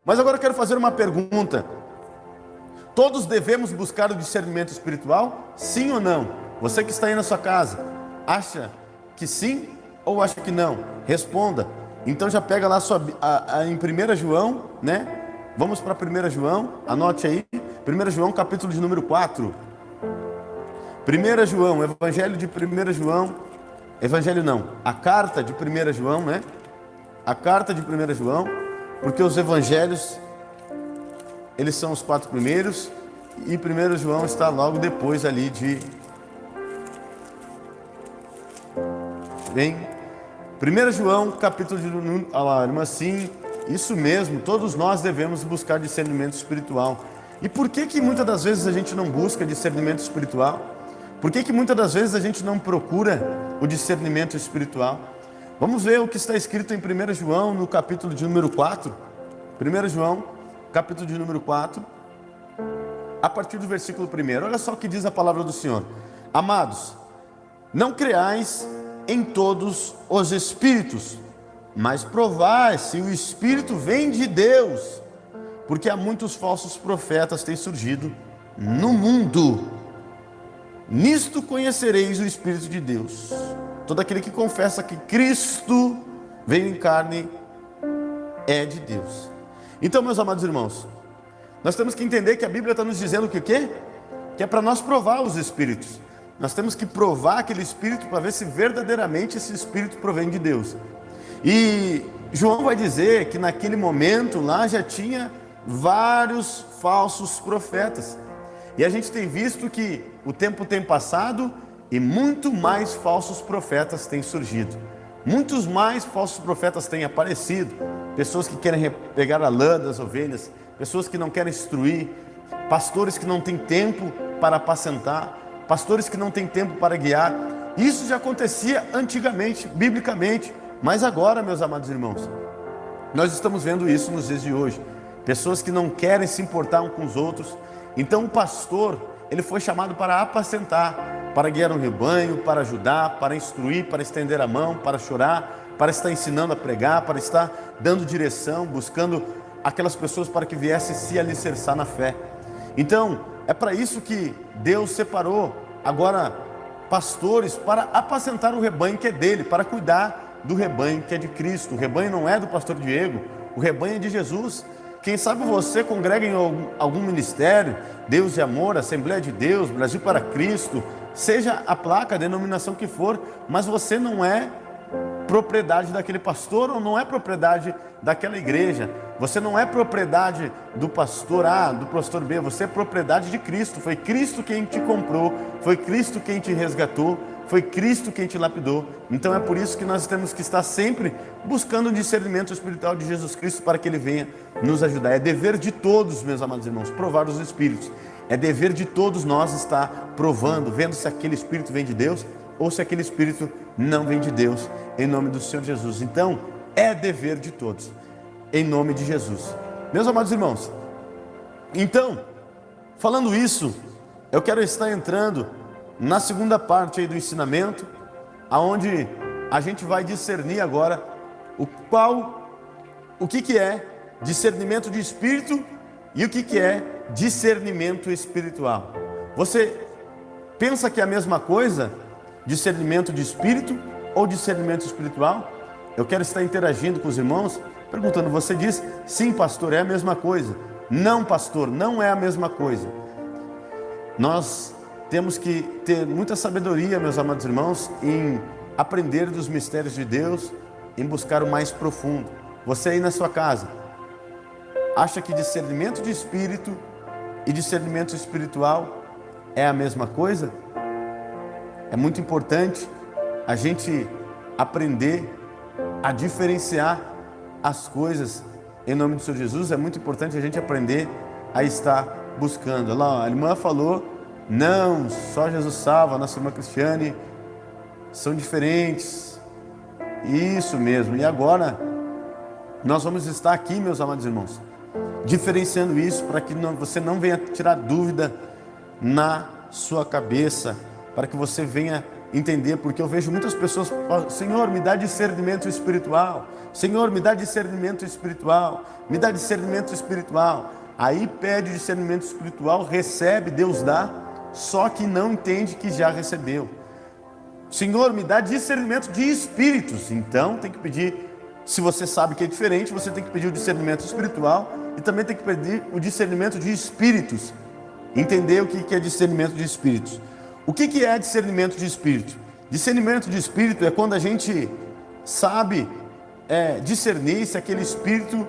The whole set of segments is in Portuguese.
Mas agora eu quero fazer uma pergunta. Todos devemos buscar o discernimento espiritual? Sim ou não? Você que está aí na sua casa, acha que sim ou acha que não? Responda. Então já pega lá em 1 João, né? Vamos para 1 João, anote aí. 1 João, capítulo de número 4. 1 João, evangelho de 1 João. Evangelho não, a carta de 1 João, né? A carta de 1 João, porque os evangelhos, eles são os 4 primeiros, e 1 João está logo depois ali de... Bem, 1 João, capítulo de... Olha lá, irmã, sim, isso mesmo, todos nós devemos buscar discernimento espiritual. E por que muitas das vezes a gente não busca discernimento espiritual? Por que muitas das vezes a gente não procura o discernimento espiritual? Vamos ver o que está escrito em 1 João, no capítulo de número 4. 1 João, capítulo de número 4, a partir do versículo 1. Olha só o que diz a palavra do Senhor. Amados, não creais em todos os espíritos, mas provai se o espírito vem de Deus, porque há muitos falsos profetas têm surgido no mundo. Nisto conhecereis o Espírito de Deus. Todo aquele que confessa que Cristo veio em carne é de Deus. Então, meus amados irmãos, nós temos que entender que a Bíblia está nos dizendo que o quê? Que é para nós provar os Espíritos. Nós temos que provar aquele Espírito para ver se verdadeiramente esse Espírito provém de Deus. E João vai dizer que naquele momento lá já tinha vários falsos profetas. E a gente tem visto que o tempo tem passado e muito mais falsos profetas têm surgido. Muitos mais falsos profetas têm aparecido. Pessoas que querem pegar a lã das ovelhas, pessoas que não querem instruir, pastores que não têm tempo para apacentar, pastores que não têm tempo para guiar. Isso já acontecia antigamente, biblicamente, mas agora, meus amados irmãos, nós estamos vendo isso nos dias de hoje. Pessoas que não querem se importar uns com os outros. Então o pastor, ele foi chamado para apacentar, para guiar um rebanho, para ajudar, para instruir, para estender a mão, para chorar, para estar ensinando a pregar, para estar dando direção, buscando aquelas pessoas para que viessem se alicerçar na fé. Então, é para isso que Deus separou agora pastores para apacentar o rebanho que é dele, para cuidar do rebanho que é de Cristo. O rebanho não é do pastor Diego, o rebanho é de Jesus. Quem sabe você congrega em algum ministério, Deus e Amor, Assembleia de Deus, Brasil para Cristo, seja a placa, a denominação que for, mas você não é propriedade daquele pastor ou não é propriedade daquela igreja. Você não é propriedade do pastor A, do pastor B, você é propriedade de Cristo. Foi Cristo quem te comprou, foi Cristo quem te resgatou, foi Cristo quem te lapidou. Então é por isso que nós temos que estar sempre buscando o discernimento espiritual de Jesus Cristo para que Ele venha nos ajudar. É dever de todos, meus amados irmãos, provar os Espíritos. É dever de todos nós estar provando, vendo se aquele Espírito vem de Deus ou se aquele Espírito não vem de Deus, em nome do Senhor Jesus. Então é dever de todos, em nome de Jesus. Meus amados irmãos, então, falando isso, eu quero estar entrando na segunda parte aí do ensinamento, aonde a gente vai discernir agora o que é discernimento de espírito e o que é discernimento espiritual. Você pensa que é a mesma coisa, discernimento de espírito ou discernimento espiritual? Eu quero estar interagindo com os irmãos, perguntando, você diz, sim pastor, é a mesma coisa. Não pastor, não é a mesma coisa. Nós temos que ter muita sabedoria, meus amados irmãos, em aprender dos mistérios de Deus, em buscar o mais profundo. Você aí na sua casa, acha que discernimento de espírito e discernimento espiritual é a mesma coisa? É muito importante a gente aprender a diferenciar as coisas em nome do Senhor Jesus. É muito importante a gente aprender a estar buscando. Olha lá, a irmã falou, não, só Jesus salva, a nossa irmã Cristiane, são diferentes. Isso mesmo. E agora nós vamos estar aqui, meus amados irmãos, diferenciando isso para que você não venha tirar dúvida na sua cabeça, para que você venha entender, porque eu vejo muitas pessoas falando: Senhor, me dá discernimento espiritual, Senhor, me dá discernimento espiritual, me dá discernimento espiritual. Aí pede discernimento espiritual, recebe, Deus dá, só que não entende que já recebeu. Senhor, me dá discernimento de espíritos. Então tem que pedir, se você sabe que é diferente, você tem que pedir o discernimento espiritual e também tem que pedir o discernimento de espíritos. Entender o que é discernimento de espíritos. O que é discernimento de espírito? Discernimento de espírito é quando a gente sabe discernir se aquele espírito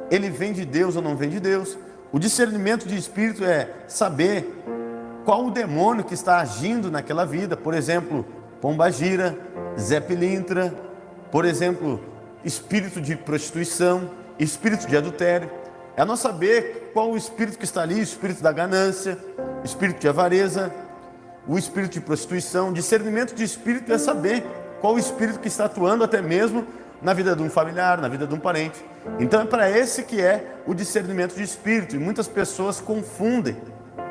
ele vem de Deus ou não vem de Deus. O discernimento de espírito é saber qual o demônio que está agindo naquela vida. Por exemplo, pombagira, Zé Pilintra, por exemplo, espírito de prostituição, espírito de adultério. É nós saber qual o espírito que está ali: o espírito da ganância, espírito de avareza, o espírito de prostituição. Discernimento de espírito é saber qual o espírito que está atuando até mesmo na vida de um familiar, na vida de um parente. Então é para esse que é o discernimento de espírito. E muitas pessoas confundem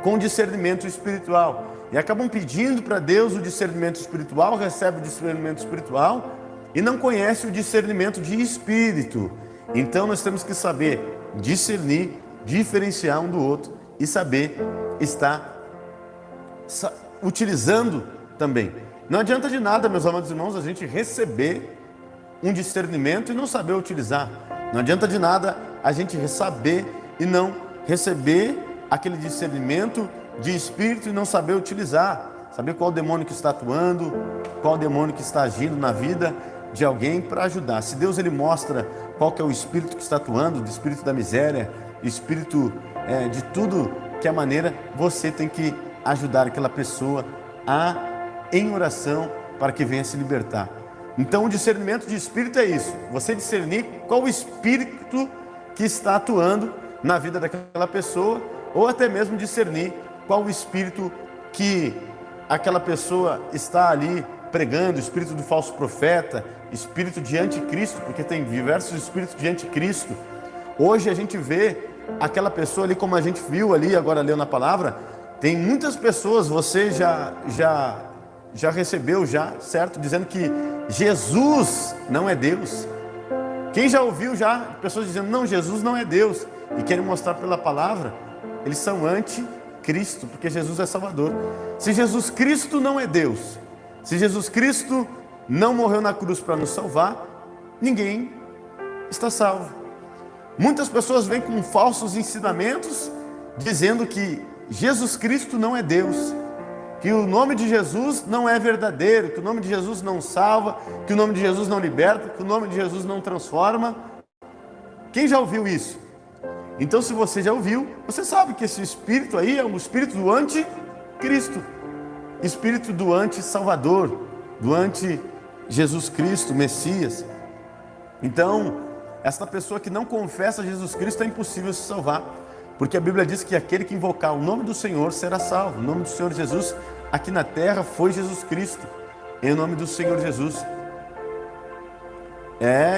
com o discernimento espiritual e acabam pedindo para Deus o discernimento espiritual, recebe o discernimento espiritual e não conhece o discernimento de espírito. Então nós temos que saber discernir, diferenciar um do outro e saber estar utilizando também. Não adianta de nada, meus amados irmãos, a gente receber um discernimento e não saber utilizar. Não adianta de nada a gente saber e não receber aquele discernimento de espírito e não saber utilizar. Saber qual demônio que está atuando, qual demônio que está agindo na vida de alguém para ajudar. Se Deus ele mostra qual que é o espírito que está atuando, o espírito da miséria, espírito de tudo que é maneira, você tem que ajudar aquela pessoa em oração para que venha se libertar. Então o discernimento de espírito é isso: você discernir qual o espírito que está atuando na vida daquela pessoa, ou até mesmo discernir qual o espírito que aquela pessoa está ali pregando, espírito do falso profeta, espírito de anticristo, porque tem diversos espíritos de anticristo. Hoje a gente vê aquela pessoa ali, como a gente viu ali, agora leu na palavra, tem muitas pessoas, você já recebeu, certo? Dizendo que Jesus não é Deus. Quem já ouviu pessoas dizendo: não, Jesus não é Deus, e querem mostrar pela palavra, eles são anticristo, porque Jesus é Salvador. Se Jesus Cristo não é Deus, se Jesus Cristo não morreu na cruz para nos salvar, ninguém está salvo. Muitas pessoas vêm com falsos ensinamentos, dizendo que Jesus Cristo não é Deus, que o nome de Jesus não é verdadeiro, que o nome de Jesus não salva, que o nome de Jesus não liberta, que o nome de Jesus não transforma. Quem já ouviu isso? Então, se você já ouviu, você sabe que esse espírito aí é um espírito do anticristo, espírito do anti-salvador, do anti-Jesus Cristo, Messias. Então, esta pessoa que não confessa Jesus Cristo é impossível se salvar, porque a Bíblia diz que aquele que invocar o nome do Senhor será salvo. O nome do Senhor Jesus aqui na terra foi Jesus Cristo, em nome do Senhor Jesus.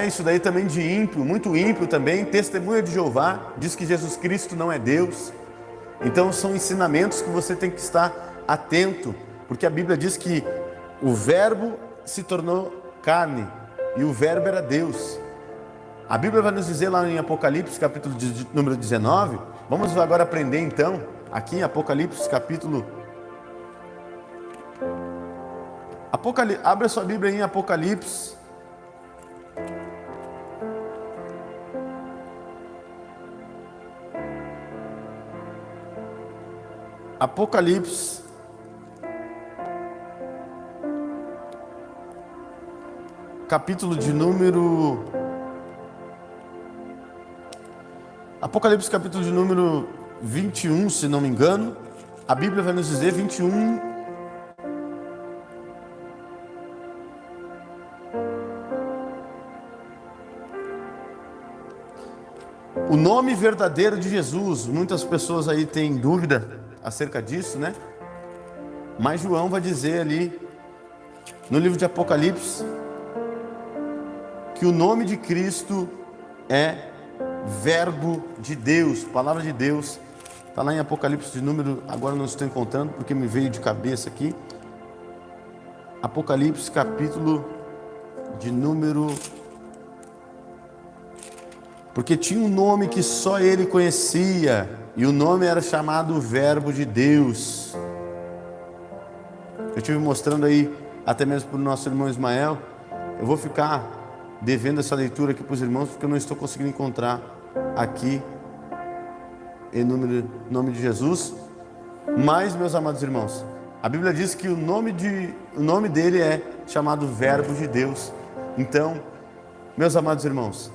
Isso daí também de ímpio, muito ímpio também, testemunha de Jeová, diz que Jesus Cristo não é Deus. Então são ensinamentos que você tem que estar atento, porque a Bíblia diz que o verbo se tornou carne e o verbo era Deus. A Bíblia vai nos dizer lá em Apocalipse, capítulo número 19, vamos agora aprender então, aqui em Apocalipse, capítulo... Abre a sua Bíblia em Apocalipse. Apocalipse, capítulo de número... Apocalipse, capítulo de número 21, se não me engano. A Bíblia vai nos dizer 21. O nome verdadeiro de Jesus. Muitas pessoas aí têm dúvida acerca disso, né? Mas João vai dizer ali, no livro de Apocalipse, que o nome de Cristo é Verbo de Deus, Palavra de Deus. Está lá em Apocalipse de número, agora não estou encontrando porque me veio de cabeça aqui. Apocalipse, capítulo de número... Porque tinha um nome que só ele conhecia, e o nome era chamado Verbo de Deus. Eu estive mostrando aí, até mesmo para o nosso irmão Ismael. Eu vou ficar devendo essa leitura aqui para os irmãos, porque eu não estou conseguindo encontrar aqui, em nome de Jesus. Mas, meus amados irmãos, a Bíblia diz que o nome dele é chamado Verbo de Deus. Então, meus amados irmãos,